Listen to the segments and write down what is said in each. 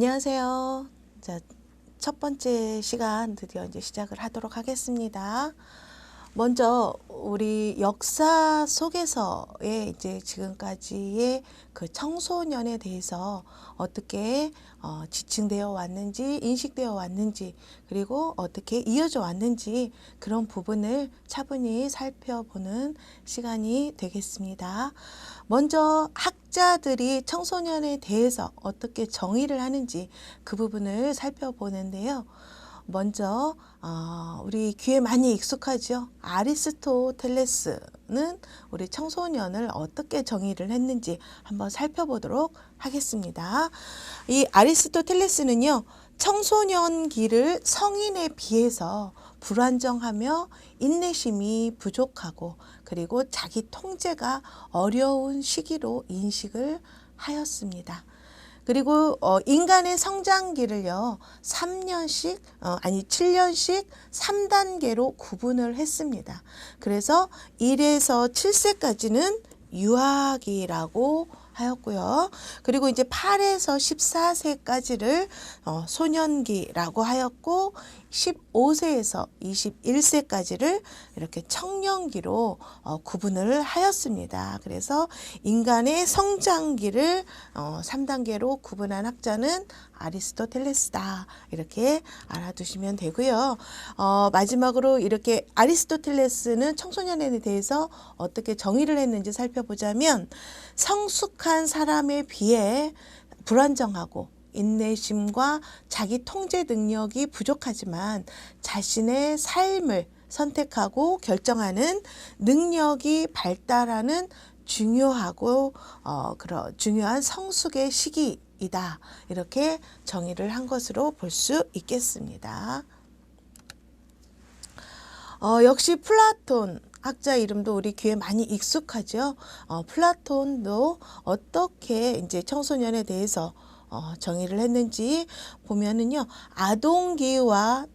안녕하세요. 자, 첫 번째 시간 드디어 이제 시작을 하도록 하겠습니다. 먼저 우리 역사 속에서의 이제 지금까지의 그 청소년에 대해서 어떻게 지칭되어 왔는지, 인식되어 왔는지, 그리고 어떻게 이어져 왔는지 그런 부분을 차분히 살펴보는 시간이 되겠습니다. 먼저 학자들이 청소년에 대해서 어떻게 정의를 하는지 그 부분을 살펴보는데요. 먼저 우리 귀에 많이 익숙하죠. 아리스토텔레스는 우리 청소년을 어떻게 정의를 했는지 한번 살펴보도록 하겠습니다. 이 아리스토텔레스는요, 청소년기를 성인에 비해서 불안정하며 인내심이 부족하고 그리고 자기 통제가 어려운 시기로 인식을 하였습니다. 그리고 인간의 성장기를요 7년씩 3단계로 구분을 했습니다. 그래서 1에서 7세까지는 유아기라고 하였고요. 그리고 이제 8에서 14세까지를 소년기라고 하였고 15세에서 21세까지를 이렇게 청년기로 구분을 하였습니다. 그래서 인간의 성장기를 3단계로 구분한 학자는 아리스토텔레스다. 이렇게 알아두시면 되고요. 마지막으로 이렇게 아리스토텔레스는 청소년에 대해서 어떻게 정의를 했는지 살펴보자면 성숙한 사람에 비해 불안정하고 인내심과 자기 통제 능력이 부족하지만 자신의 삶을 선택하고 결정하는 능력이 발달하는 중요하고 중요한 성숙의 시기이다. 이렇게 정의를 한 것으로 볼 수 있겠습니다. 역시 플라톤 학자 이름도 우리 귀에 많이 익숙하죠. 플라톤도 어떻게 이제 청소년에 대해서 정의를 했는지 보면은요, 아동기와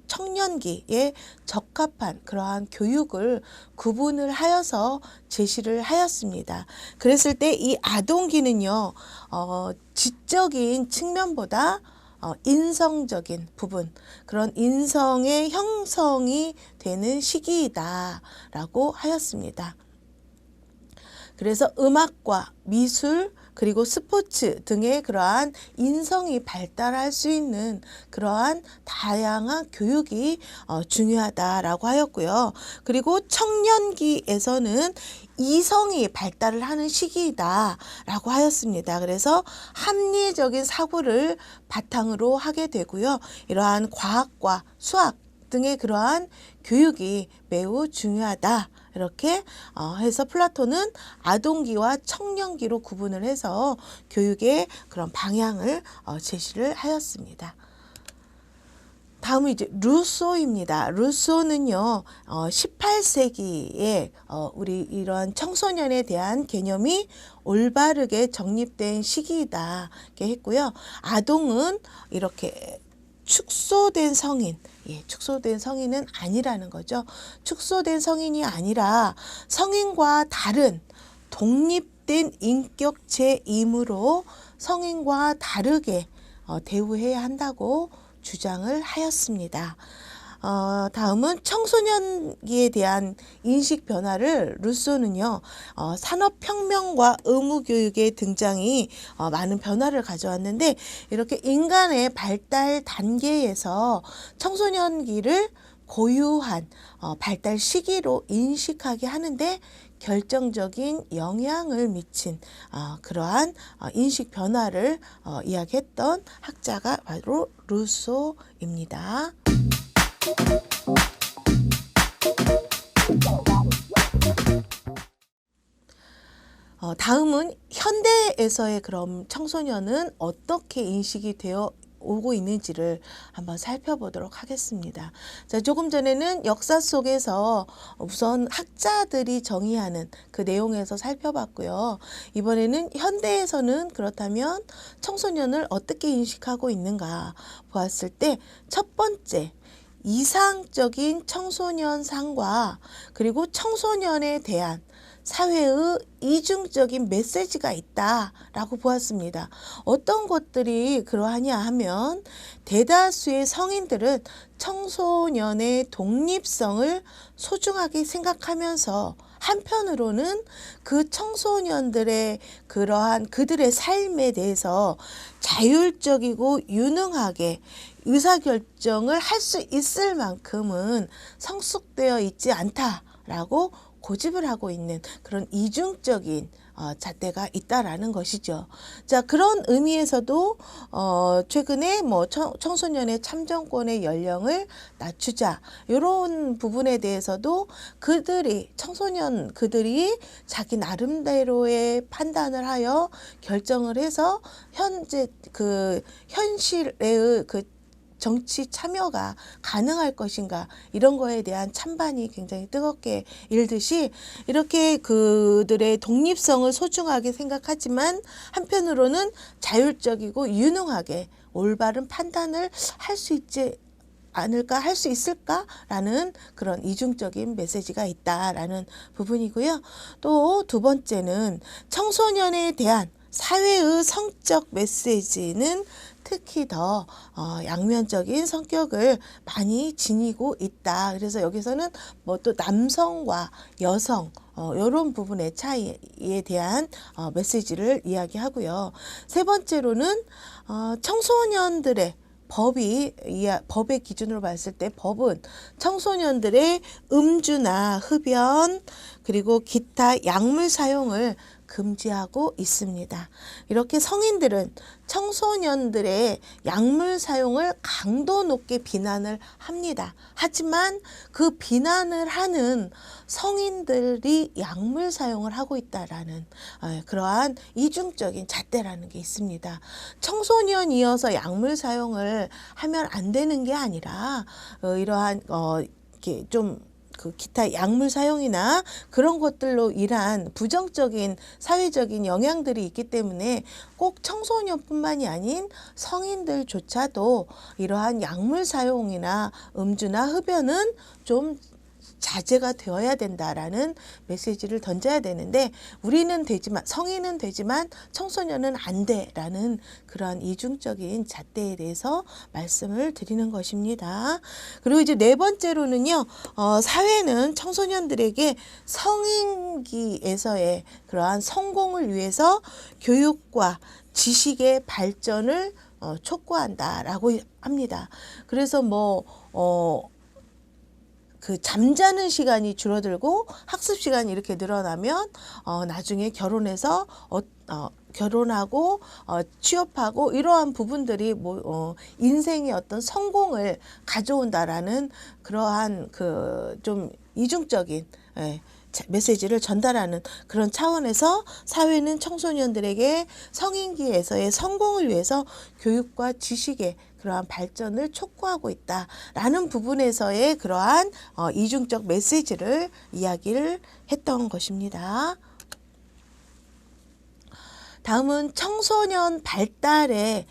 청년기에 적합한 그러한 교육을 구분을 하여서 제시를 하였습니다. 그랬을 때 이 아동기는요, 지적인 측면보다 인성적인 부분, 그런 인성의 형성이 되는 시기이다라고 하였습니다. 그래서 음악과 미술 그리고 스포츠 등의 그러한 인성이 발달할 수 있는 그러한 다양한 교육이 중요하다라고 하였고요. 그리고 청년기에서는 이성이 발달을 하는 시기이다라고 하였습니다. 그래서 합리적인 사고를 바탕으로 하게 되고요. 이러한 과학과 수학 등의 그러한 교육이 매우 중요하다. 이렇게 해서 플라톤은 아동기와 청년기로 구분을 해서 교육의 그런 방향을 제시를 하였습니다. 다음은 이제 루소입니다. 루소는요, 18세기에 우리 이러한 청소년에 대한 개념이 올바르게 정립된 시기이다. 이렇게 했고요. 아동은 이렇게 축소된 성인, 축소된 성인은 아니라는 거죠. 축소된 성인이 아니라 성인과 다른 독립된 인격체이므로 성인과 다르게 대우해야 한다고 주장을 하였습니다. 다음은 청소년기에 대한 인식 변화를 루소는요, 산업혁명과 의무교육의 등장이 많은 변화를 가져왔는데 이렇게 인간의 발달 단계에서 청소년기를 고유한 발달 시기로 인식하게 하는데 결정적인 영향을 미친 그러한 인식 변화를 이야기했던 학자가 바로 루소입니다. 다음은 현대에서의 그럼 청소년은 어떻게 인식이 되어 오고 있는지를 한번 살펴보도록 하겠습니다. 자, 조금 전에는 역사 속에서 우선 학자들이 정의하는 그 내용에서 살펴봤고요. 이번에는 현대에서는 그렇다면 청소년을 어떻게 인식하고 있는가 보았을 때 첫 번째, 이상적인 청소년상과 그리고 청소년에 대한 사회의 이중적인 메시지가 있다라고 보았습니다. 어떤 것들이 그러하냐 하면 대다수의 성인들은 청소년의 독립성을 소중하게 생각하면서 한편으로는 그 청소년들의 그러한 그들의 삶에 대해서 자율적이고 유능하게 의사결정을 할 수 있을 만큼은 성숙되어 있지 않다라고 고집을 하고 있는 그런 이중적인 잣대가 있다라는 것이죠. 자, 그런 의미에서도 최근에 뭐 청소년의 참정권의 연령을 낮추자 이런 부분에 대해서도 그들이 자기 나름대로의 판단을 하여 결정을 해서 현재 그 현실의 그 정치 참여가 가능할 것인가 이런 거에 대한 찬반이 굉장히 뜨겁게 일듯이 이렇게 그들의 독립성을 소중하게 생각하지만 한편으로는 자율적이고 유능하게 올바른 판단을 할 수 있지 않을까, 할 수 있을까라는 그런 이중적인 메시지가 있다라는 부분이고요. 또 두 번째는 청소년에 대한 사회의 성적 메시지는 특히 더 양면적인 성격을 많이 지니고 있다. 그래서 여기서는 뭐 또 남성과 여성 이런 부분의 차이에 대한 메시지를 이야기하고요. 세 번째로는 청소년들의 법의 기준으로 봤을 때 법은 청소년들의 음주나 흡연 그리고 기타 약물 사용을 금지하고 있습니다. 이렇게 성인들은 청소년들의 약물 사용을 강도 높게 비난을 합니다. 하지만 그 비난을 하는 성인들이 약물 사용을 하고 있다라는 그러한 이중적인 잣대라는 게 있습니다. 청소년이어서 약물 사용을 하면 안 되는 게 아니라 이러한 이렇게 좀 그 기타 약물 사용이나 그런 것들로 인한 부정적인 사회적인 영향들이 있기 때문에 꼭 청소년뿐만이 아닌 성인들조차도 이러한 약물 사용이나 음주나 흡연은 좀 자제가 되어야 된다라는 메시지를 던져야 되는데 우리는 되지만 성인은 되지만 청소년은 안 돼라는 그러한 이중적인 잣대에 대해서 말씀을 드리는 것입니다. 그리고 이제 네 번째로는요. 사회는 청소년들에게 성인기에서의 그러한 성공을 위해서 교육과 지식의 발전을 촉구한다라고 합니다. 그래서 그 잠자는 시간이 줄어들고 학습 시간이 이렇게 늘어나면 나중에 결혼해서 결혼하고 취업하고 이러한 부분들이 인생의 어떤 성공을 가져온다라는 그러한 그 좀 이중적인 메시지를 전달하는 그런 차원에서 사회는 청소년들에게 성인기에서의 성공을 위해서 교육과 지식의 그러한 발전을 촉구하고 있다라는 부분에서의 그러한 이중적 메시지를 이야기를 했던 것입니다. 다음은 청소년 발달의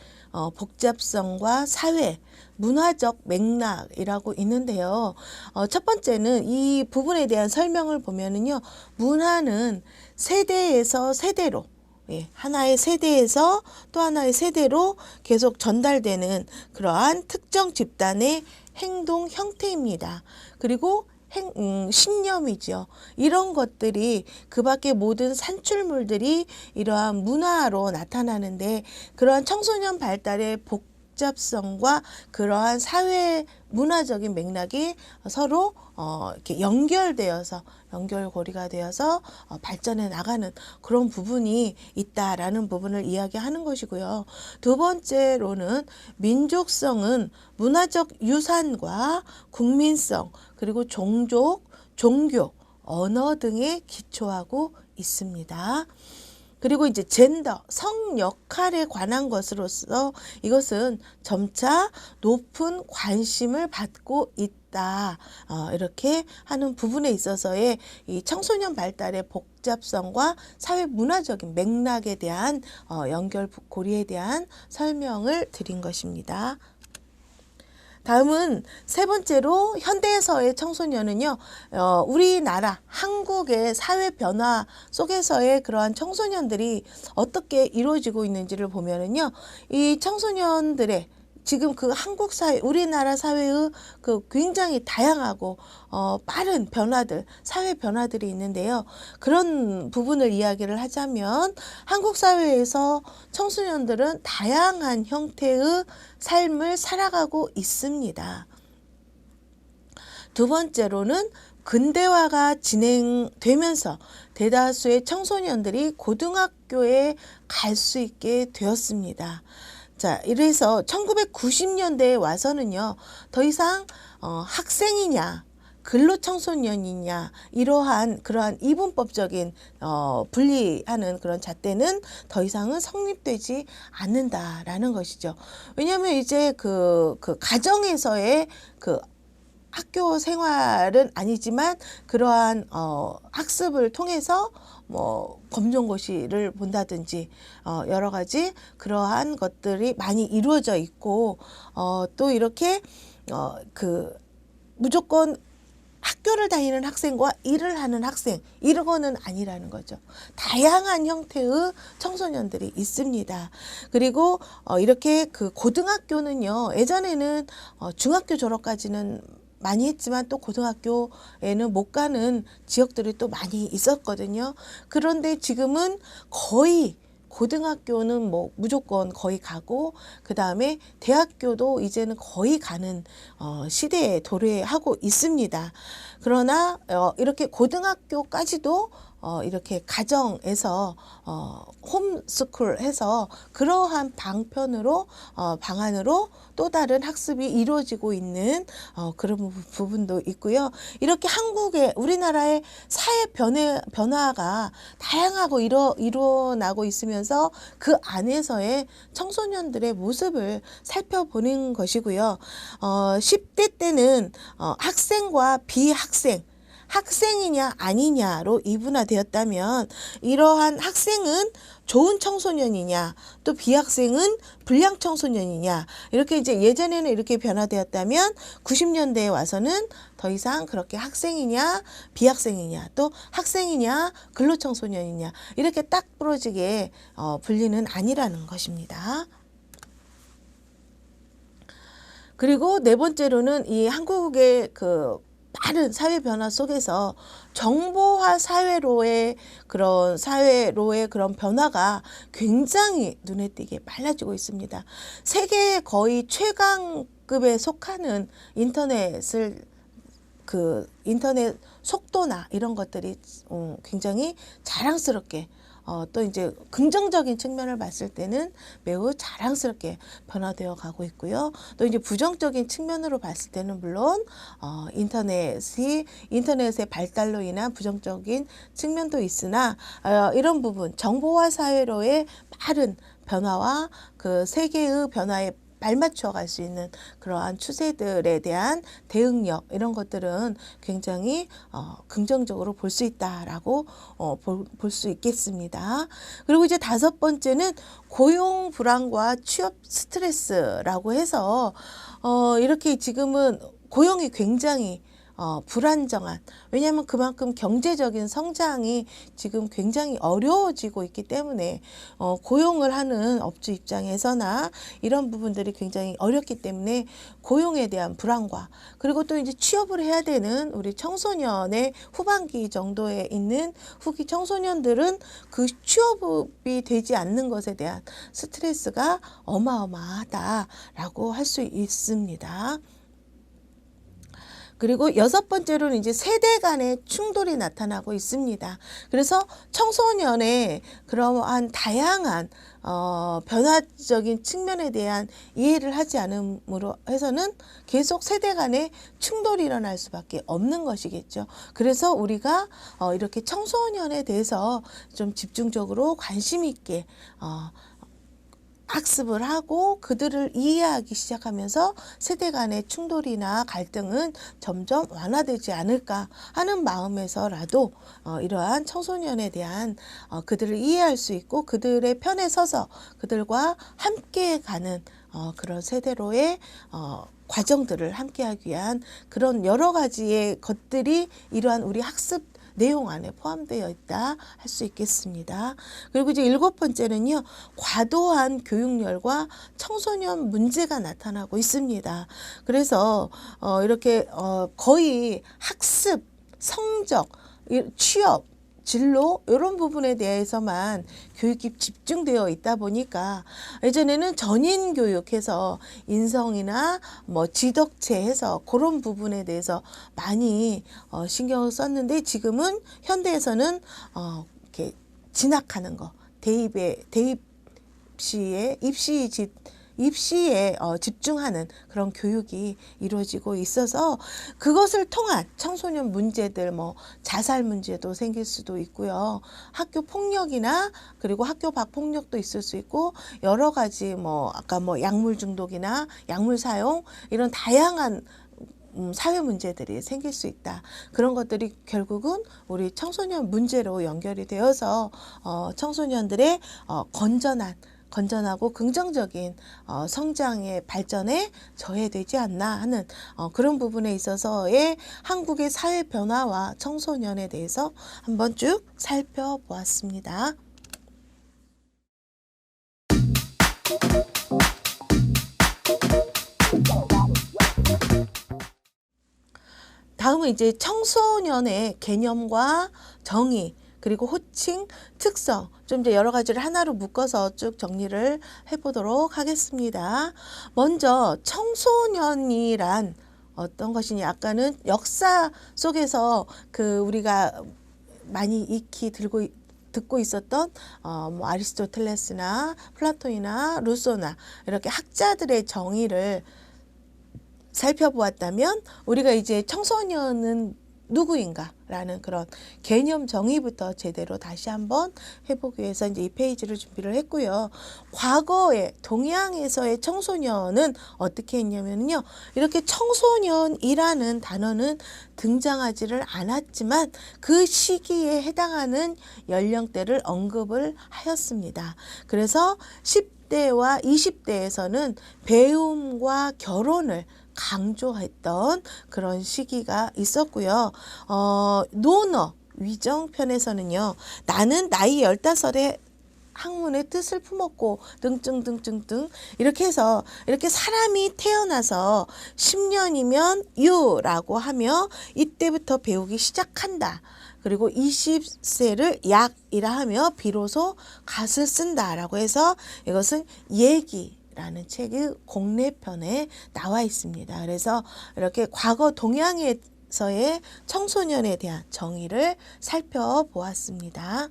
복잡성과 사회, 문화적 맥락이라고 있는데요. 첫 번째는 이 부분에 대한 설명을 보면은요, 문화는 세대에서 세대로 하나의 세대에서 또 하나의 세대로 계속 전달되는 그러한 특정 집단의 행동 형태입니다. 그리고 신념이죠. 이런 것들이 그 밖의 모든 산출물들이 이러한 문화로 나타나는데 그러한 청소년 발달의 복잡성과 그러한 사회 문화적인 맥락이 서로 이렇게 연결고리가 되어서 발전해 나가는 그런 부분이 있다라는 부분을 이야기하는 것이고요. 두 번째로는 민족성은 문화적 유산과 국민성 그리고 종족, 종교, 언어 등에 기초하고 있습니다. 그리고 이제 젠더, 성 역할에 관한 것으로서 이것은 점차 높은 관심을 받고 있다. 이렇게 하는 부분에 있어서의 이 청소년 발달의 복잡성과 사회 문화적인 맥락에 대한 연결고리에 대한 설명을 드린 것입니다. 다음은 세 번째로 현대에서의 청소년은요, 우리나라 한국의 사회 변화 속에서의 그러한 청소년들이 어떻게 이루어지고 있는지를 보면은요, 이 청소년들의 지금 그 한국 사회, 우리나라 사회의 그 굉장히 다양하고 빠른 변화들, 사회 변화들이 있는데요. 그런 부분을 이야기를 하자면 한국 사회에서 청소년들은 다양한 형태의 삶을 살아가고 있습니다. 두 번째로는 근대화가 진행되면서 대다수의 청소년들이 고등학교에 갈 수 있게 되었습니다. 자, 이래서 1990년대에 와서는요, 더 이상 학생이냐, 근로청소년이냐, 그러한 이분법적인 분리하는 그런 잣대는 더 이상은 성립되지 않는다라는 것이죠. 왜냐하면 이제 그 가정에서의 그 학교 생활은 아니지만 그러한 학습을 통해서 뭐 검정고시를 본다든지 여러 가지 그러한 것들이 많이 이루어져 있고 또 이렇게 그 무조건 학교를 다니는 학생과 일을 하는 학생 이러고는 아니라는 거죠. 다양한 형태의 청소년들이 있습니다. 그리고 이렇게 그 고등학교는요, 예전에는 중학교 졸업까지는 많이 했지만 또 고등학교에는 못 가는 지역들이 또 많이 있었거든요. 그런데 지금은 거의 고등학교는 뭐 무조건 거의 가고 그 다음에 대학교도 이제는 거의 가는 시대에 도래하고 있습니다. 그러나 이렇게 고등학교까지도 이렇게 가정에서 홈스쿨 해서 그러한 방안으로 또 다른 학습이 이루어지고 있는 그런 부분도 있고요. 이렇게 우리나라의 사회 변화가 다양하고 일어나고 있으면서 그 안에서의 청소년들의 모습을 살펴보는 것이고요. 10대 때는 학생과 비학생, 학생이냐 아니냐로 이분화되었다면 이러한 학생은 좋은 청소년이냐 또 비학생은 불량 청소년이냐 이렇게 이제 예전에는 이렇게 변화되었다면 90년대에 와서는 더 이상 그렇게 학생이냐 비학생이냐 또 학생이냐 근로청소년이냐 이렇게 딱 부러지게 분리는 아니라는 것입니다. 그리고 네 번째로는 이 한국의 그 빠른 사회 변화 속에서 정보화 사회로의 그런 변화가 굉장히 눈에 띄게 빨라지고 있습니다. 세계 거의 최강급에 속하는 인터넷 속도나 이런 것들이 굉장히 자랑스럽게 또 이제 긍정적인 측면을 봤을 때는 매우 자랑스럽게 변화되어 가고 있고요. 또 이제 부정적인 측면으로 봤을 때는 물론 인터넷의 발달로 인한 부정적인 측면도 있으나 이런 부분 정보화 사회로의 빠른 변화와 그 세계의 변화에 발맞춰 갈 수 있는 그러한 추세들에 대한 대응력 이런 것들은 굉장히 긍정적으로 볼 수 있다라고 볼 수 있겠습니다. 그리고 이제 다섯 번째는 고용 불안과 취업 스트레스라고 해서 이렇게 지금은 고용이 굉장히 불안정한 왜냐하면 그만큼 경제적인 성장이 지금 굉장히 어려워지고 있기 때문에 고용을 하는 업주 입장에서나 이런 부분들이 굉장히 어렵기 때문에 고용에 대한 불안과 그리고 또 이제 취업을 해야 되는 우리 청소년의 후반기 정도에 있는 후기 청소년들은 그 취업이 되지 않는 것에 대한 스트레스가 어마어마하다라고 할 수 있습니다. 그리고 여섯 번째로는 이제 세대 간의 충돌이 나타나고 있습니다. 그래서 청소년의 그러한 다양한 변화적인 측면에 대한 이해를 하지 않음으로 해서는 계속 세대 간의 충돌이 일어날 수밖에 없는 것이겠죠. 그래서 우리가 이렇게 청소년에 대해서 좀 집중적으로 관심 있게 학습을 하고 그들을 이해하기 시작하면서 세대 간의 충돌이나 갈등은 점점 완화되지 않을까 하는 마음에서라도 이러한 청소년에 대한 그들을 이해할 수 있고 그들의 편에 서서 그들과 함께 가는 그런 세대로의 과정들을 함께하기 위한 그런 여러 가지의 것들이 이러한 우리 학습 내용 안에 포함되어 있다 할 수 있겠습니다. 그리고 이제 7번째는요. 과도한 교육열과 청소년 문제가 나타나고 있습니다. 그래서 이렇게 거의 학습, 성적, 취업, 진로 이런 부분에 대해서만 교육이 집중되어 있다 보니까 예전에는 전인 교육해서 인성이나 뭐 지덕체 해서 그런 부분에 대해서 많이 신경을 썼는데 지금은 현대에서는 이렇게 진학하는 거 입시에 집중하는 그런 교육이 이루어지고 있어서 그것을 통한 청소년 문제들 뭐 자살 문제도 생길 수도 있고요. 학교 폭력이나 그리고 학교 밖 폭력도 있을 수 있고 여러 가지 뭐 아까 뭐 약물 중독이나 약물 사용 이런 다양한 사회 문제들이 생길 수 있다. 그런 것들이 결국은 우리 청소년 문제로 연결이 되어서 청소년들의 건전하고 긍정적인 성장의 발전에 저해되지 않나 하는 그런 부분에 있어서의 한국의 사회 변화와 청소년에 대해서 한번 쭉 살펴보았습니다. 다음은 이제 청소년의 개념과 정의 그리고 호칭, 특성 좀 이제 여러 가지를 하나로 묶어서 쭉 정리를 해보도록 하겠습니다. 먼저 청소년이란 어떤 것이냐 아까는 역사 속에서 그 우리가 많이 익히 듣고 있었던 뭐 아리스토텔레스나 플라톤이나 루소나 이렇게 학자들의 정의를 살펴보았다면 우리가 이제 청소년은 누구인가 라는 그런 개념 정의부터 제대로 다시 한번 해보기 위해서 이제 이 페이지를 준비를 했고요. 과거에 동양에서의 청소년은 어떻게 했냐면요. 이렇게 청소년이라는 단어는 등장하지를 않았지만 그 시기에 해당하는 연령대를 언급을 하였습니다. 그래서 10대와 20대에서는 배움과 결혼을 강조했던 그런 시기가 있었고요. 논어 위정편에서는요. 나는 나이 15에 학문의 뜻을 품었고 등등 이렇게 해서 이렇게 사람이 태어나서 10년이면 유라고 하며 이때부터 배우기 시작한다. 그리고 20세를 약이라 하며 비로소 갓을 쓴다라고 해서 이것은 얘기라는 책의 공례편에 나와 있습니다. 그래서 이렇게 과거 동양에서의 청소년에 대한 정의를 살펴보았습니다.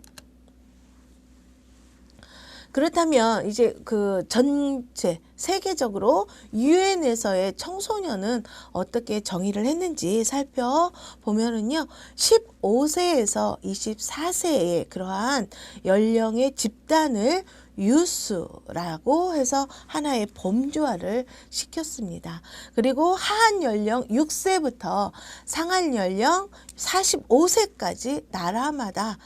그렇다면 이제 그 전체 세계적으로 유엔에서의 청소년은 어떻게 정의를 했는지 살펴보면은요. 15세에서 24세의 그러한 연령의 집단을 유스라고 해서 하나의 범주화를 시켰습니다. 그리고 하한 연령 6세부터 상한 연령 45세까지 나라마다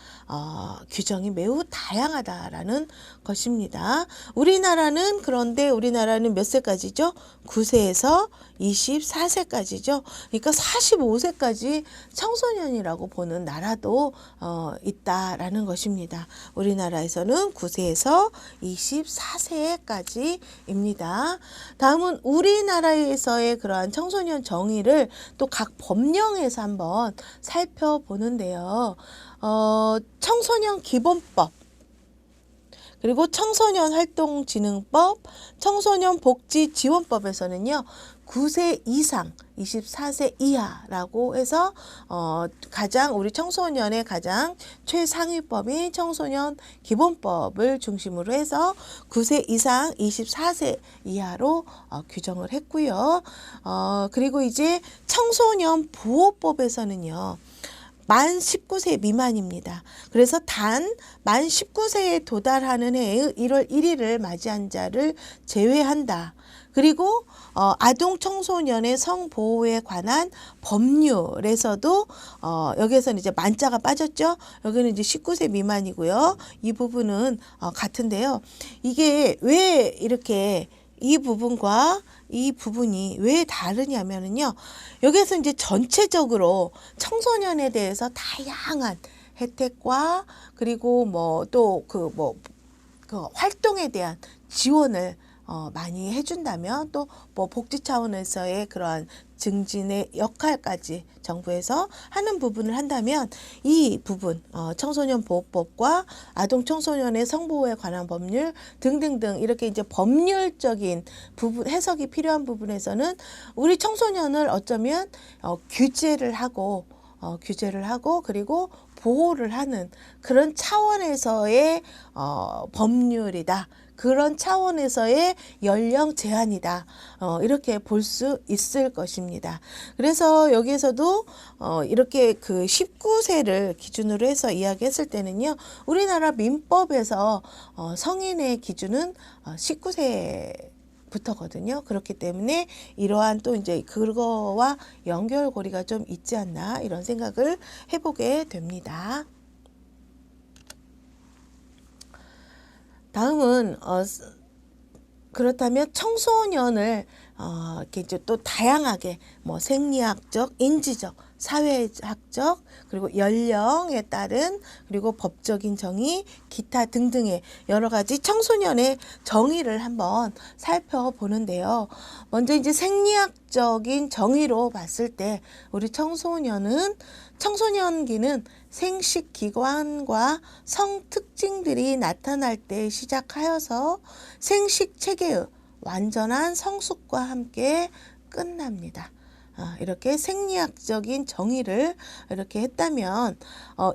규정이 매우 다양하다라는 것입니다. 그런데 우리나라는 몇 세까지죠? 9세에서 24세까지죠. 그러니까 45세까지 청소년이라고 보는 나라도 있다라는 것입니다. 우리나라에서는 9세에서 24세까지입니다. 다음은 우리나라에서의 그러한 청소년 정의를 또 각 법령에서 한번 살펴보는데요. 청소년 기본법, 그리고 청소년 활동진흥법, 청소년 복지지원법에서는요. 9세 이상, 24세 이하라고 해서 가장 우리 청소년의 가장 최상위법인 청소년 기본법을 중심으로 해서 9세 이상, 24세 이하로 규정을 했고요. 그리고 이제 청소년 보호법에서는요. 만 19세 미만입니다. 그래서 단 만 19세에 도달하는 해의 1월 1일을 맞이한 자를 제외한다. 그리고 아동 청소년의 성보호에 관한 법률에서도 여기에서는 이제 만자가 빠졌죠. 여기는 이제 19세 미만이고요. 이 부분은 같은데요. 이게 왜 이렇게 이 부분과 이 부분이 왜 다르냐면은요. 여기에서 이제 전체적으로 청소년에 대해서 다양한 혜택과 그리고 뭐 또 그 활동에 대한 지원을 많이 해준다면 또 뭐 복지 차원에서의 그러한 증진의 역할까지 정부에서 하는 부분을 한다면 이 부분 청소년 보호법과 아동 청소년의 성보호에 관한 법률 등등등 이렇게 이제 법률적인 부분 해석이 필요한 부분에서는 우리 청소년을 어쩌면 규제를 하고 그리고 보호를 하는 그런 차원에서의 법률이다. 그런 차원에서의 연령 제한이다. 이렇게 볼 수 있을 것입니다. 그래서 여기에서도 이렇게 그 19세를 기준으로 해서 이야기했을 때는요. 우리나라 민법에서 성인의 기준은 19세 부터거든요. 그렇기 때문에 이러한 또 이제 그거와 연결고리가 좀 있지 않나 이런 생각을 해보게 됩니다. 다음은 그렇다면 청소년을 이렇게 이제 또 다양하게 뭐 생리학적, 인지적, 사회학적, 그리고 연령에 따른 그리고 법적인 정의, 기타 등등의 여러 가지 청소년의 정의를 한번 살펴보는데요. 먼저 이제 생리학적인 정의로 봤을 때 우리 청소년기는 생식기관과 성특징들이 나타날 때 시작하여서 생식체계의 완전한 성숙과 함께 끝납니다. 이렇게 생리학적인 정의를 이렇게 했다면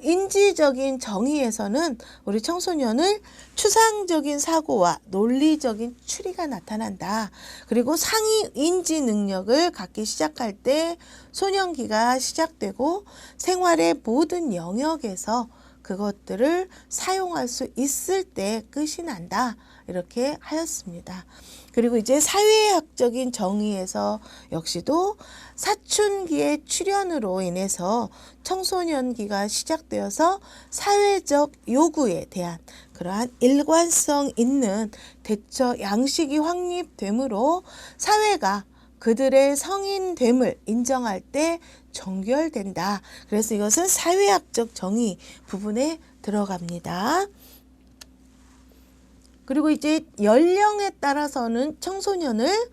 인지적인 정의에서는 우리 청소년을 추상적인 사고와 논리적인 추리가 나타난다. 그리고 상위 인지 능력을 갖기 시작할 때 소년기가 시작되고 생활의 모든 영역에서 그것들을 사용할 수 있을 때 끝이 난다. 이렇게 하였습니다. 그리고 이제 사회학적인 정의에서 역시도 사춘기의 출현으로 인해서 청소년기가 시작되어서 사회적 요구에 대한 그러한 일관성 있는 대처 양식이 확립되므로 사회가 그들의 성인됨을 인정할 때 종결된다. 그래서 이것은 사회학적 정의 부분에 들어갑니다. 그리고 이제 연령에 따라서는 청소년을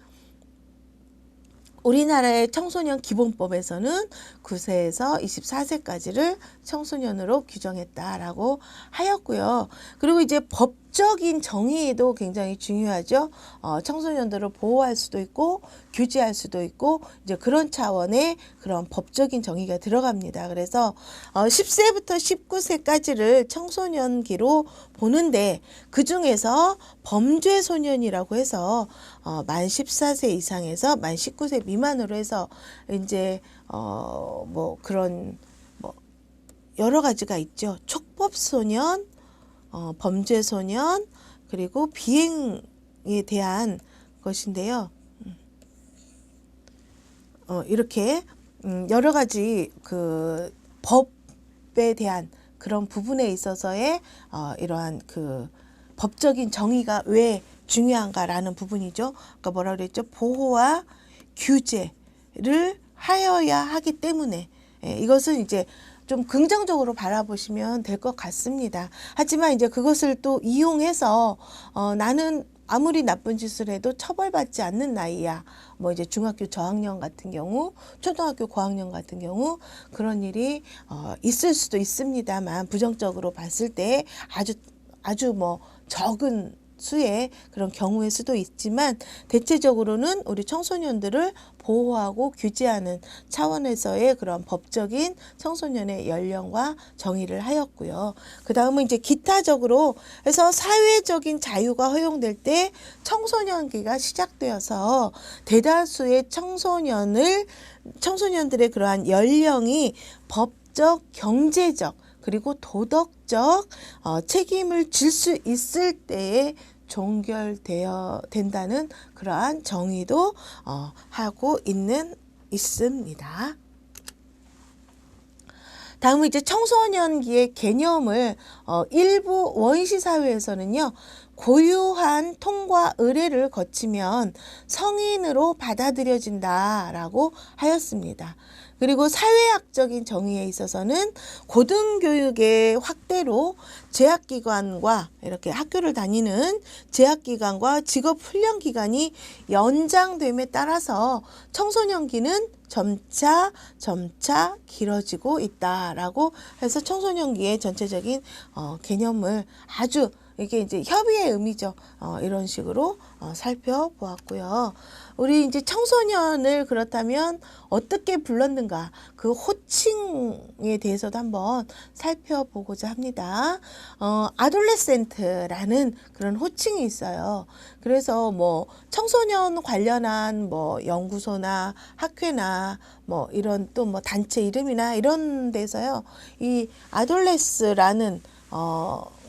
우리나라의 청소년 기본법에서는 9세에서 24세까지를 청소년으로 규정했다라고 하였고요. 그리고 이제 법적인 정의도 굉장히 중요하죠. 청소년들을 보호할 수도 있고 규제할 수도 있고 이제 그런 차원의 그런 법적인 정의가 들어갑니다. 그래서 10세부터 19세까지를 청소년기로 보는데 그 중에서 범죄 소년이라고 해서 만 14세 이상에서 만 19세 미만으로 해서 이제 뭐 그런 뭐 여러 가지가 있죠. 촉법 소년, 범죄 소년, 그리고 비행에 대한 것인데요. 이렇게 여러 가지 그 법에 대한 그런 부분에 있어서의 이러한 그 법적인 정의가 왜 중요한가라는 부분이죠. 아까 뭐라 그랬죠? 보호와 규제를 하여야 하기 때문에 이것은 이제 좀 긍정적으로 바라보시면 될 것 같습니다. 하지만 이제 그것을 또 이용해서 나는 아무리 나쁜 짓을 해도 처벌받지 않는 나이야. 뭐 이제 중학교 저학년 같은 경우, 초등학교 고학년 같은 경우 그런 일이 있을 수도 있습니다만 부정적으로 봤을 때 아주 뭐 적은 수의 그런 경우일 수도 있지만 대체적으로는 우리 청소년들을 보호하고 규제하는 차원에서의 그런 법적인 청소년의 연령과 정의를 하였고요. 그 다음은 이제 기타적으로 해서 사회적인 자유가 허용될 때 청소년기가 시작되어서 대다수의 청소년들의 그러한 연령이 법적, 경제적 그리고 도덕적 책임을 질 수 있을 때에 종결된다는 그러한 정의도 하고 있습니다. 다음은 이제 청소년기의 개념을 일부 원시 사회에서는요. 고유한 통과 의례를 거치면 성인으로 받아들여진다라고 하였습니다. 그리고 사회학적인 정의에 있어서는 고등교육의 확대로 재학기간과 이렇게 학교를 다니는 재학기간과 직업훈련기간이 연장됨에 따라서 청소년기는 점차 길어지고 있다라고 해서 청소년기의 전체적인 개념을 아주 이게 이제 협의의 의미죠. 이런 식으로 살펴보았고요. 우리 이제 청소년을 그렇다면 어떻게 불렀는가 그 호칭에 대해서도 한번 살펴보고자 합니다. 아돌레센트라는 그런 호칭이 있어요. 그래서 뭐 청소년 관련한 뭐 연구소나 학회나 뭐 이런 또 뭐 단체 이름이나 이런 데서요. 이 아돌레스라는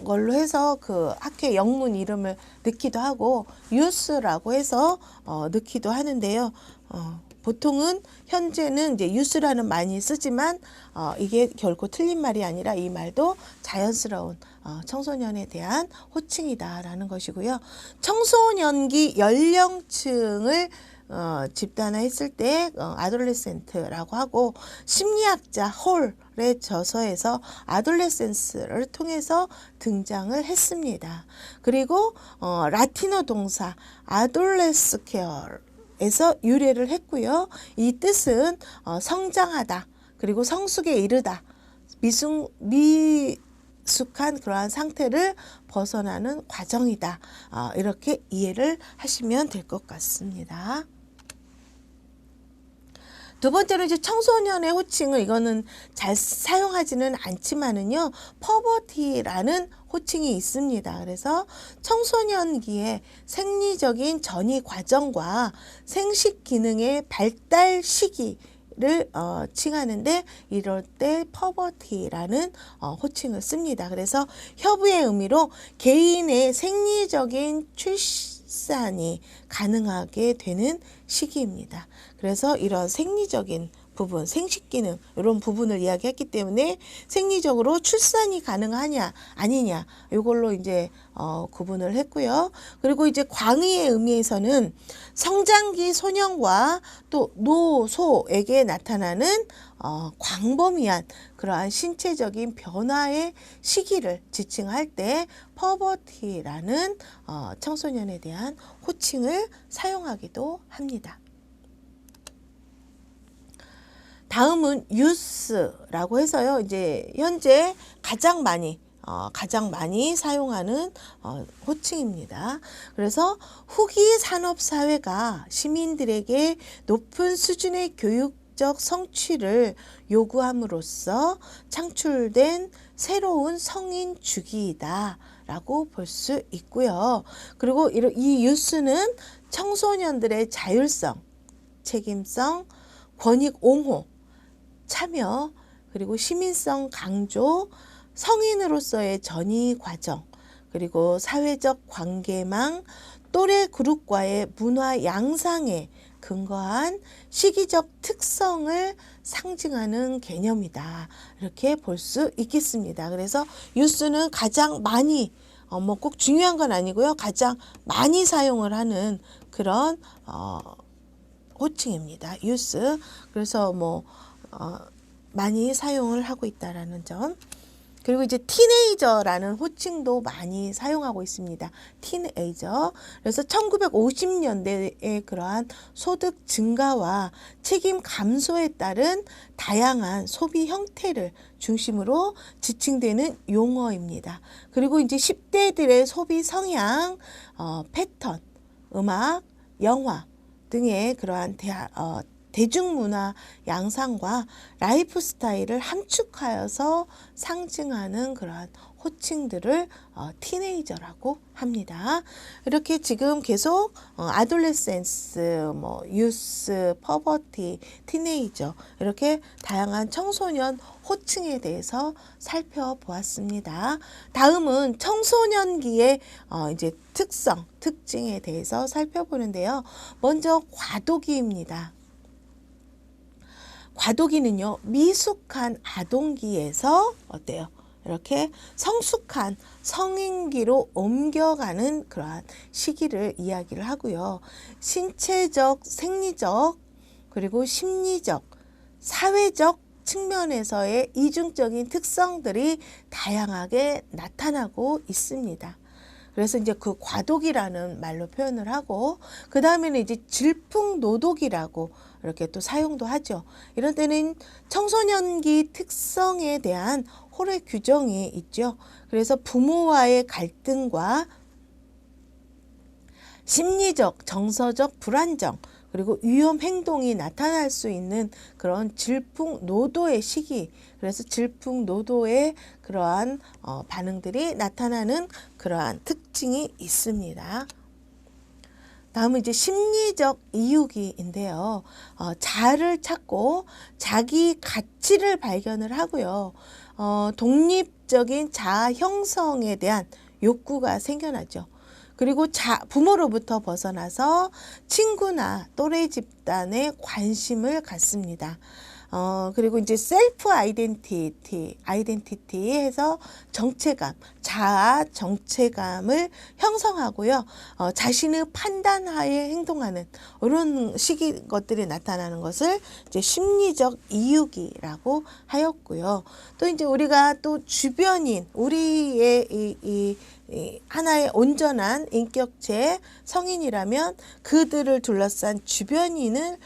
걸로 해서 그 학회 영문 이름을 넣기도 하고 유스라고 해서 넣기도 하는데요. 보통은 현재는 이제 유스라는 많이 쓰지만 이게 결코 틀린 말이 아니라 이 말도 자연스러운 청소년에 대한 호칭이다라는 것이고요. 청소년기 연령층을 집단화했을 때 아돌레센트라고 하고 심리학자 홀의 저서에서 아돌레센스를 통해서 등장을 했습니다. 그리고 라틴어 동사 아돌레스케어에서 유래를 했고요. 이 뜻은 성장하다 그리고 성숙에 이르다 미숙한 그러한 상태를 벗어나는 과정이다. 이렇게 이해를 하시면 될 것 같습니다. 두 번째로 이제 청소년의 호칭을 이거는 잘 사용하지는 않지만은요, 퍼버티라는 호칭이 있습니다. 그래서 청소년기의 생리적인 전이 과정과 생식 기능의 발달 시기를 칭하는데 이럴 때 퍼버티라는 호칭을 씁니다. 그래서 협의의 의미로 개인의 생리적인 출산이 가능하게 되는 시기입니다. 그래서 이런 생리적인 부분, 생식기능 이런 부분을 이야기했기 때문에 생리적으로 출산이 가능하냐 아니냐 이걸로 이제 구분을 했고요. 그리고 이제 광의의 의미에서는 성장기 소년과 또 노소에게 나타나는 광범위한 그러한 신체적인 변화의 시기를 지칭할 때 퍼버티라는 청소년에 대한 호칭을 사용하기도 합니다. 다음은 유스라고 해서요. 이제 현재 가장 많이 사용하는 호칭입니다. 그래서 후기 산업 사회가 시민들에게 높은 수준의 교육적 성취를 요구함으로써 창출된 새로운 성인 주기이다라고 볼 수 있고요. 그리고 이 유스는 청소년들의 자율성, 책임성, 권익 옹호, 참여, 그리고 시민성 강조, 성인으로서의 전이 과정, 그리고 사회적 관계망, 또래 그룹과의 문화 양상에 근거한 시기적 특성을 상징하는 개념이다. 이렇게 볼 수 있겠습니다. 그래서 유스는 가장 많이, 뭐 꼭 중요한 건 아니고요. 가장 많이 사용을 하는 그런 호칭입니다. 유스. 그래서 뭐 많이 사용을 하고 있다라는 점. 그리고 이제 티네이저라는 호칭도 많이 사용하고 있습니다. 티네이저. 그래서 1950년대에 그러한 소득 증가와 책임 감소에 따른 다양한 소비 형태를 중심으로 지칭되는 용어입니다. 그리고 이제 10대들의 소비 성향, 패턴, 음악, 영화 등의 그러한 대중문화 양상과 라이프 스타일을 함축하여서 상징하는 그러한 호칭들을 티네이저라고 합니다. 이렇게 지금 계속 아돌레센스, 뭐 유스, 퍼버티, 티네이저 이렇게 다양한 청소년 호칭에 대해서 살펴보았습니다. 다음은 청소년기의 이제 특성, 특징에 대해서 살펴보는데요. 먼저 과도기입니다. 과도기는요, 미숙한 아동기에서 어때요? 이렇게 성숙한 성인기로 옮겨가는 그러한 시기를 이야기를 하고요. 신체적, 생리적, 그리고 심리적, 사회적 측면에서의 이중적인 특성들이 다양하게 나타나고 있습니다. 그래서 이제 그 과도기라는 말로 표현을 하고, 그 다음에는 이제 질풍노도기라고 이렇게 또 사용도 하죠. 이런 때는 청소년기 특성에 대한 홀의 규정이 있죠. 그래서 부모와의 갈등과 심리적, 정서적 불안정, 그리고 위험 행동이 나타날 수 있는 그런 질풍노도의 시기, 그래서 질풍노도의 그러한 반응들이 나타나는 그러한 특징이 있습니다. 다음은 이제 심리적 이유기인데요. 자아를 찾고 자기 가치를 발견을 하고요. 독립적인 자아 형성에 대한 욕구가 생겨나죠. 그리고 부모로부터 벗어나서 친구나 또래 집단에 관심을 갖습니다. 그리고 이제 셀프 아이덴티티 해서 정체감, 자아 정체감을 형성하고요. 자신의 판단하에 행동하는 이런 것들이 나타나는 것을 이제 심리적 이유기라고 하였고요. 또 이제 우리가 또 주변인, 우리의 이 하나의 온전한 인격체 성인이라면 그들을 둘러싼 주변인을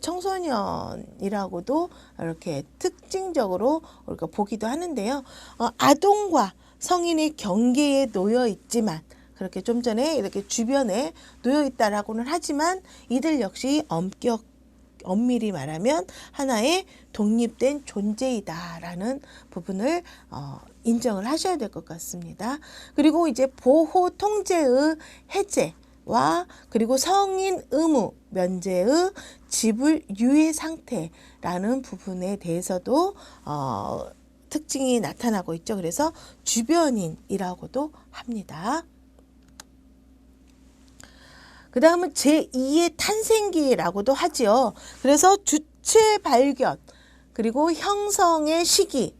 청소년이라고도 이렇게 특징적으로 우리가 보기도 하는데요. 아동과 성인의 경계에 놓여 있지만, 그렇게 좀 전에 이렇게 주변에 놓여 있다라고는 하지만 이들 역시 엄밀히 말하면 하나의 독립된 존재이다라는 부분을 인정을 하셔야 될 것 같습니다. 그리고 이제 보호 통제의 해제와 그리고 성인 의무 면제의 지불 유예 상태라는 부분에 대해서도 특징이 나타나고 있죠. 그래서 주변인이라고도 합니다. 그 다음은 제2의 탄생기라고도 하지요. 그래서 주체 발견, 그리고 형성의 시기,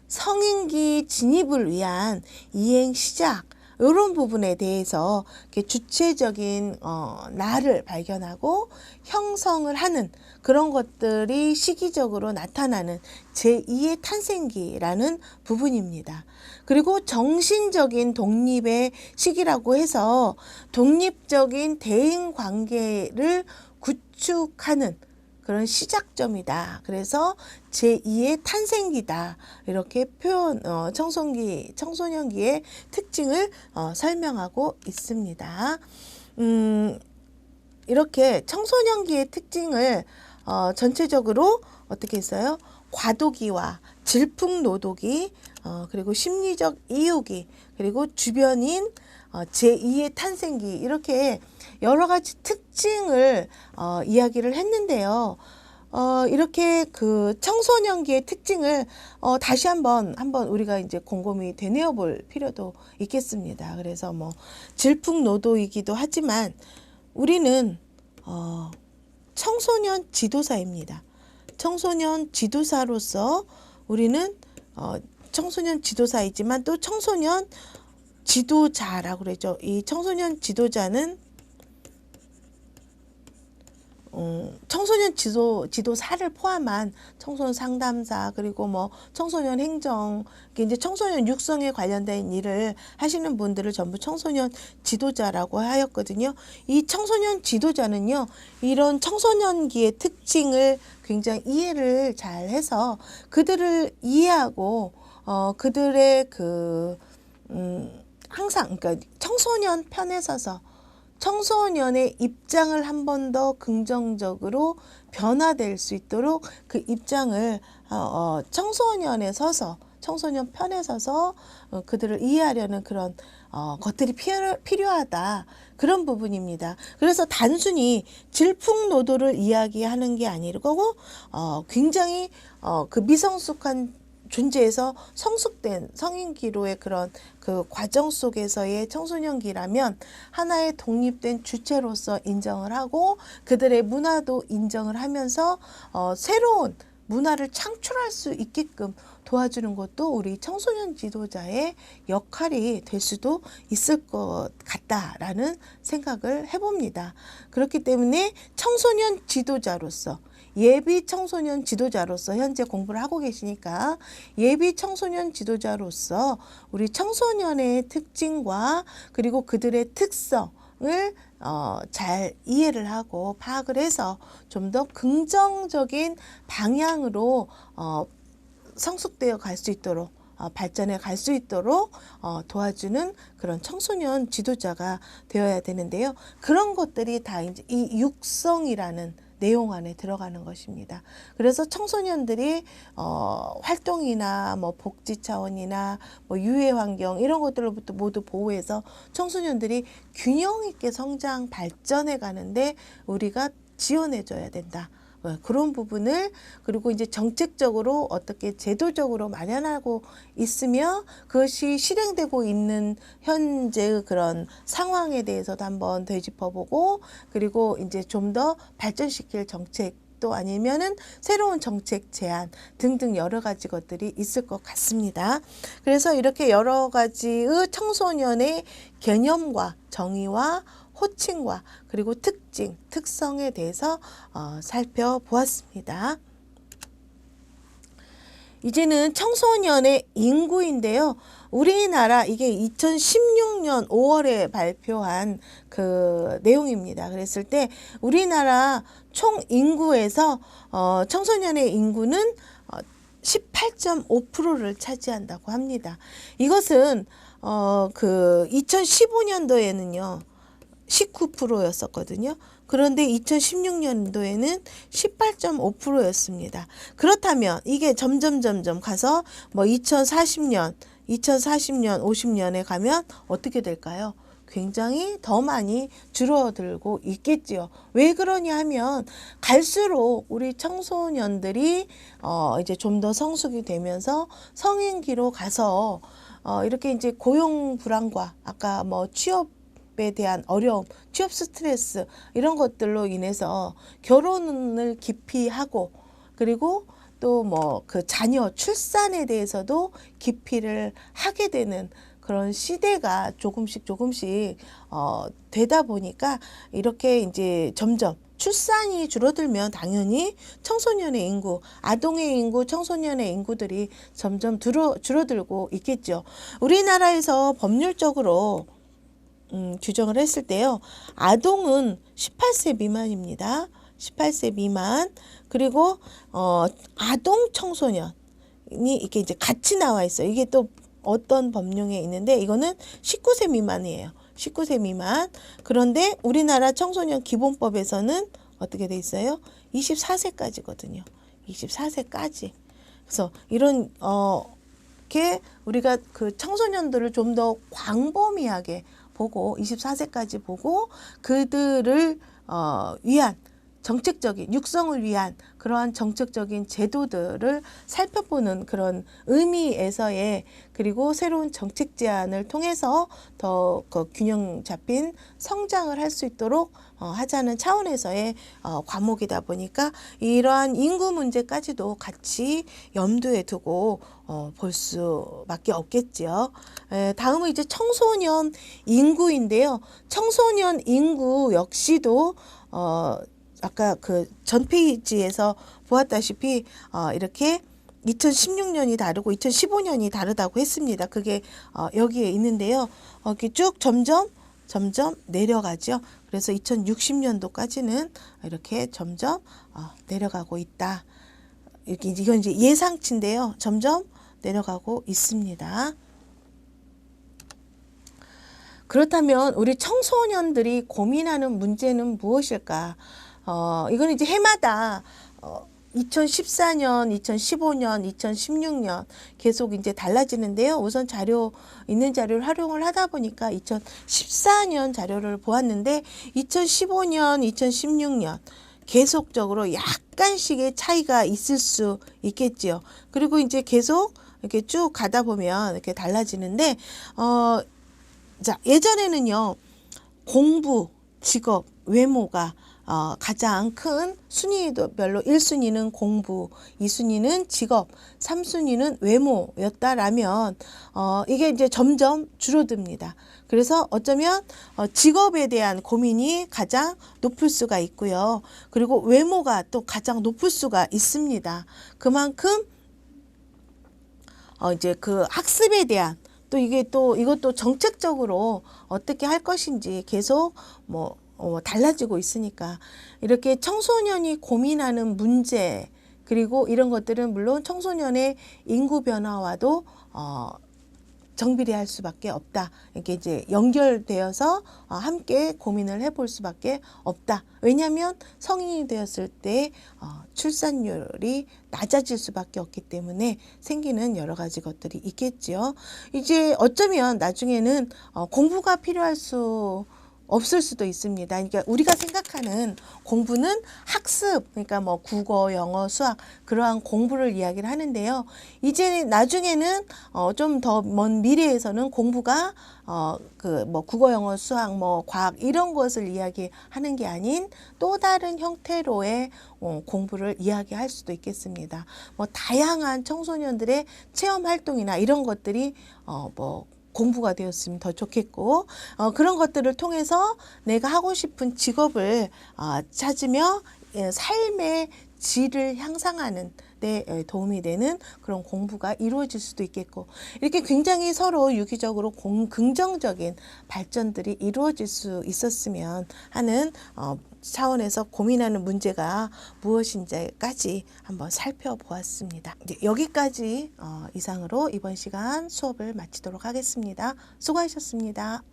성인기 진입을 위한 이행 시작, 이런 부분에 대해서 주체적인 나를 발견하고 형성을 하는 그런 것들이 시기적으로 나타나는 제2의 탄생기라는 부분입니다. 그리고 정신적인 독립의 시기라고 해서 독립적인 대인 관계를 구축하는 그런 시작점이다. 그래서 제2의 탄생기다. 이렇게 청소년기의 특징을 설명하고 있습니다. 이렇게 청소년기의 특징을 전체적으로 어떻게 했어요? 과도기와 질풍노도기, 그리고 심리적 이유기, 그리고 주변인, 제2의 탄생기, 이렇게 여러 가지 특징을 이야기를 했는데요. 이렇게 그 청소년기의 특징을 다시 한번 우리가 이제 곰곰이 되뇌어 볼 필요도 있겠습니다. 그래서 뭐 질풍노도이기도 하지만 우리는 청소년 지도사입니다. 청소년 지도사로서 우리는 청소년 지도사이지만 또 청소년 지도자라고 그러죠. 이 청소년 지도자는 청소년 지도사를 포함한 청소년 상담사, 그리고 뭐 청소년 행정, 이제 청소년 육성에 관련된 일을 하시는 분들을 전부 청소년 지도자라고 하였거든요. 이 청소년 지도자는요, 이런 청소년기의 특징을 굉장히 이해를 잘 해서 그들을 이해하고 그들의 항상 그러니까 청소년 편에 서서 청소년의 입장을 한 번 더 긍정적으로 변화될 수 있도록 그 입장을 청소년에 서서, 청소년 편에 서서 그들을 이해하려는 그런 것들이 필요하다. 그런 부분입니다. 그래서 단순히 질풍노도를 이야기하는 게 아니고 굉장히 그 미성숙한 존재에서 성숙된 성인기로의 그런 그 과정 속에서의 청소년기라면 하나의 독립된 주체로서 인정을 하고 그들의 문화도 인정을 하면서 새로운 문화를 창출할 수 있게끔 도와주는 것도 우리 청소년 지도자의 역할이 될 수도 있을 것 같다라는 생각을 해봅니다. 그렇기 때문에 청소년 지도자로서 예비 청소년 지도자로서 현재 공부를 하고 계시니까 예비 청소년 지도자로서 우리 청소년의 특징과 그리고 그들의 특성을 잘 이해를 하고 파악을 해서 좀 더 긍정적인 방향으로 성숙되어 갈 수 있도록 발전해 갈 수 있도록 도와주는 그런 청소년 지도자가 되어야 되는데요. 그런 것들이 다 이제 이 육성이라는 내용 안에 들어가는 것입니다. 그래서 청소년들이 활동이나 뭐 복지 차원이나 뭐 유해 환경 이런 것들로부터 모두 보호해서 청소년들이 균형 있게 성장 발전해 가는데 우리가 지원해 줘야 된다. 그런 부분을 그리고 이제 정책적으로 어떻게 제도적으로 마련하고 있으며 그것이 실행되고 있는 현재의 그런 상황에 대해서도 한번 되짚어보고 그리고 이제 좀 더 발전시킬 정책 또 아니면은 새로운 정책 제안 등등 여러 가지 것들이 있을 것 같습니다. 그래서 이렇게 여러 가지의 청소년의 개념과 정의와 호칭과 그리고 특징, 특성에 대해서 살펴보았습니다. 이제는 청소년의 인구인데요. 우리나라 이게 2016년 5월에 발표한 그 내용입니다. 그랬을 때 우리나라 총 인구에서 청소년의 인구는 18.5%를 차지한다고 합니다. 이것은 그 2015년도에는요. 19%였었거든요. 그런데 2016년도에는 18.5%였습니다. 그렇다면 이게 점점 가서 뭐 2040년, 50년에 가면 어떻게 될까요? 굉장히 더 많이 줄어들고 있겠지요. 왜 그러냐 하면 갈수록 우리 청소년들이 이제 좀 더 성숙이 되면서 성인기로 가서 이렇게 이제 고용 불안과 아까 뭐 취업에 대한 어려움, 취업 스트레스 이런 것들로 인해서 결혼을 기피하고 그리고 또 뭐 그 자녀 출산에 대해서도 기피를 하게 되는 그런 시대가 조금씩 되다 보니까 이렇게 이제 점점 출산이 줄어들면 당연히 청소년의 인구, 아동의 인구, 청소년의 인구들이 점점 줄어들고 있겠죠. 우리나라에서 법률적으로 규정을 했을 때요. 아동은 18세 미만입니다. 18세 미만. 그리고 아동 청소년이 이게 이제 같이 나와 있어요. 이게 또 어떤 법령에 있는데 이거는 19세 미만이에요. 19세 미만. 그런데 우리나라 청소년 기본법에서는 어떻게 돼 있어요? 24세까지거든요. 24세까지. 그래서 이런 게 우리가 그 청소년들을 좀 더 광범위하게 보고 24세까지 보고 그들을 위한 정책적인 육성을 위한 그러한 정책적인 제도들을 살펴보는 그런 의미에서의 그리고 새로운 정책 제안을 통해서 더 그 균형 잡힌 성장을 할 수 있도록 하자는 차원에서의 과목이다 보니까 이러한 인구 문제까지도 같이 염두에 두고 볼 수밖에 없겠지요. 다음은 이제 청소년 인구인데요. 청소년 인구 역시도 아까 그 전 페이지에서 보았다시피 이렇게 2016년이 다르고 2015년이 다르다고 했습니다. 그게 여기에 있는데요. 이렇게 쭉 점점 내려가죠. 그래서 2060년도까지는 이렇게 점점 내려가고 있다. 이건 이제 예상치인데요. 점점 내려가고 있습니다. 그렇다면 우리 청소년들이 고민하는 문제는 무엇일까? 이건 이제 해마다 2014년, 2015년, 2016년 계속 이제 달라지는데요. 우선 있는 자료를 활용을 하다 보니까 2014년 자료를 보았는데 2015년, 2016년 계속적으로 약간씩의 차이가 있을 수 있겠지요. 그리고 이제 계속 이렇게 쭉 가다 보면 이렇게 달라지는데, 자, 예전에는요, 공부, 직업, 외모가 가장 큰 순위별로 1순위는 공부, 2순위는 직업, 3순위는 외모였다라면 이게 이제 점점 줄어듭니다. 그래서 어쩌면 직업에 대한 고민이 가장 높을 수가 있고요. 그리고 외모가 또 가장 높을 수가 있습니다. 그만큼 이제 그 학습에 대한 또 이것도 정책적으로 어떻게 할 것인지 계속 달라지고 있으니까 이렇게 청소년이 고민하는 문제 그리고 이런 것들은 물론 청소년의 인구 변화와도 정비례할 수밖에 없다. 이렇게 이제 연결되어서 함께 고민을 해볼 수밖에 없다. 왜냐하면 성인이 되었을 때 출산율이 낮아질 수밖에 없기 때문에 생기는 여러 가지 것들이 있겠지요. 이제 어쩌면 나중에는 공부가 필요할 수 없을 수도 있습니다. 그러니까 우리가 생각하는 공부는 학습, 그러니까 뭐 국어, 영어, 수학 그러한 공부를 이야기를 하는데요. 이제 나중에는 좀 더 먼 미래에서는 공부가 국어, 영어, 수학, 과학 이런 것을 이야기하는 게 아닌 또 다른 형태로의 공부를 이야기할 수도 있겠습니다. 다양한 청소년들의 체험 활동이나 이런 것들이 공부가 되었으면 더 좋겠고 그런 것들을 통해서 내가 하고 싶은 직업을 찾으며 삶의 질을 향상하는 데 도움이 되는 그런 공부가 이루어질 수도 있겠고 이렇게 굉장히 서로 유기적으로 긍정적인 발전들이 이루어질 수 있었으면 하는 차원에서 고민하는 문제가 무엇인지까지 한번 살펴보았습니다. 이제 여기까지 이상으로 이번 시간 수업을 마치도록 하겠습니다. 수고하셨습니다.